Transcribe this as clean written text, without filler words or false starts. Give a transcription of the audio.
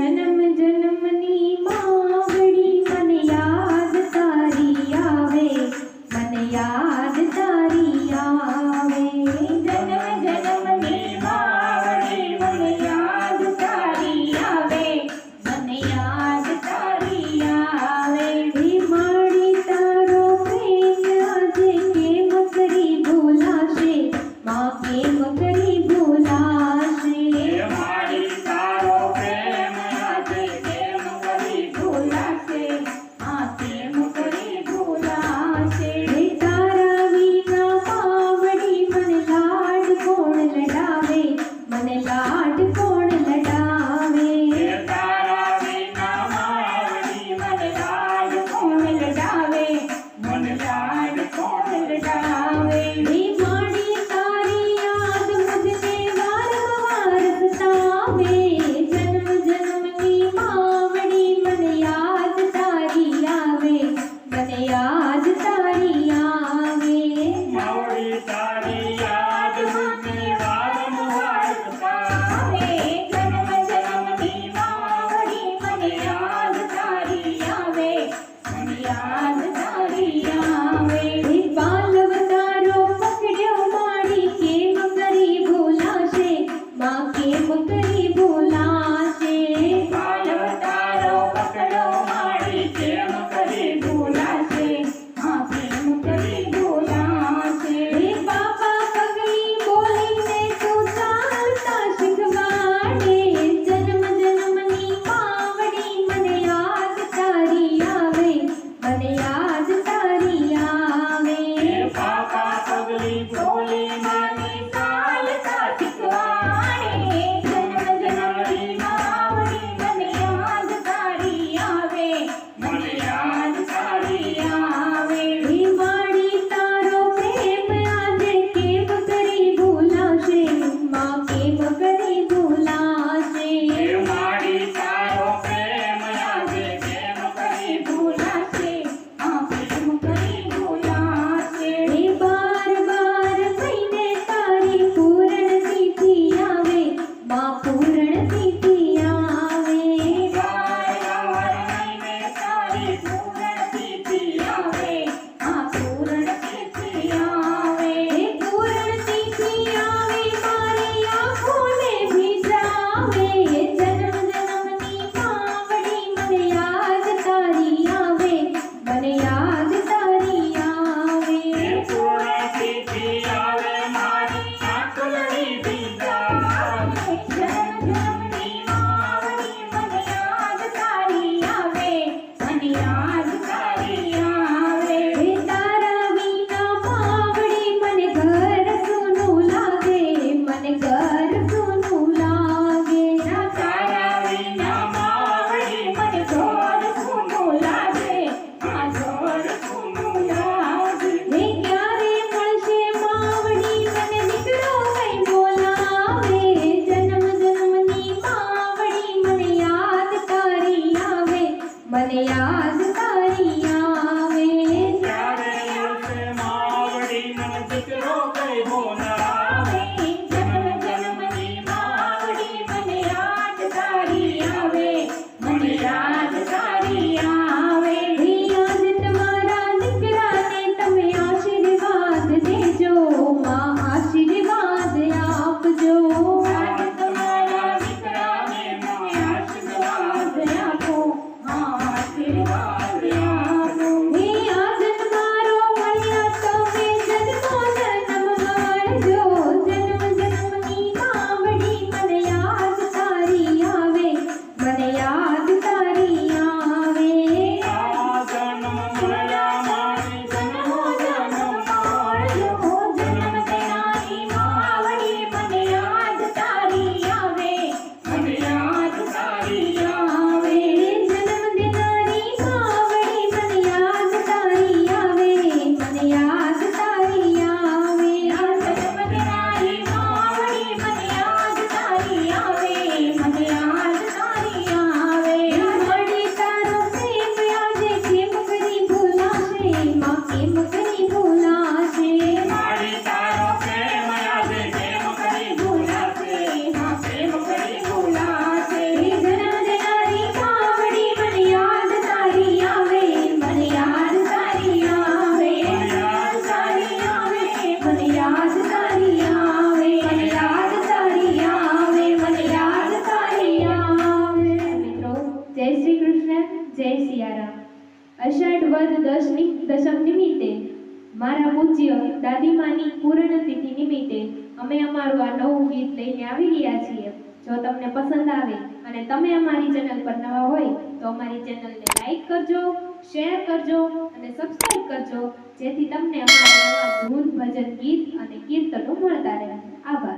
જન્મ જન્મની માવડી મને યાદ તારી આવે, મને યાદ તારી આવે. જન્મ જન્મની માવડી મને યાદ તારી આવે, મને યાદ તારી આવે. માડી તારો પ્રેમ આજે કેમ કરી ભૂલાશે, માં કેમ કરી ભૂલાશે. મારી તારો પ્રેમ આજે કેમ કરી ભૂલાશે, આ કેમ કરી ભૂલાશે. તારા વિના માવડી મને લાડ કોણ લડાવે, મને લાડ કોણ લડાવે. તારા વિના માવડી મને લાડ કોણ લડાવે, મને લાડ કોણ લડાવે. માડી તારી યાદ મુझને વારંવાર સતાવે. જન્મ જન્મની માવડી મને યાદ તારી આવે, મને યાદ તારી આવે. માવડી તારી યાદ મને વારંવાર સતાવે. જન્મ જન્મની માવડી મને યાદ તારી આવે, મને યાદ તારી આવે. બાલવ તારો પકડ્યો માડી કેમ કરી ભૂલાશે, માં કેમ કરી ભૂલાશે. બાલવ તારો પકડો માડી કેમ કરી ભૂલાશે, માં કેમ કરી ભૂલાશે. બાપા પગલી બોલીને તું ચાલતા શીખવાડે. જન્મ જન્મની માવડી મને યાદ તારી આવે, મને યાદ તારી આવે. પાપા પગલી બોલી નાની ચાલતા શીખવાડે. જન્મ જન્મની માવડી મને યાદ તારી આવે, મને યાદ તારી આવે. માડી તારો પ્રેમ આજે કેમ કરી ભૂલાશે, માં કેમ કરી ભૂલાશે. મારી તારો પ્રેમ આજે કેમ કરી ભૂલાશે, આ કેમ કરી ભૂલાશે. બાર બાર મહિને તારી પૂરણ તિથિ આવે, માં પૂરણ તિથિ આવે. વાર મહિને તારી પૂરણ તિથિ આવે, આ પૂરણ તિથિ આવે. પૂરણ તિથિ આવે મારી આંખોને ભીંજાવે. જન્મ જન્મની માવડી મને યાદ તારી આવે, મને યાદ તારી આવે. પૂર્ણ તિથિ આવે મારી આંખોની ભીંજાવે. જન્મ વદ દશમ નિમિત્તે મારા પૂજ્ય દાદીમાની પૂર્ણતિથિ નિમિત્તે અમે અમારું આ નવું ગીત લઈને આવી ગયા છીએ. જો તમને પસંદ આવે અને તમે અમારી ચેનલ પર નવા હોય તો અમારી ચેનલને લાઈક કરજો, શેર કરજો અને સબસ્ક્રાઇબ કરજો, જેથી તમને અમારા નવા ધૂન, ભજન, ગીત અને કીર્તનો મળતા રહે. આભાર.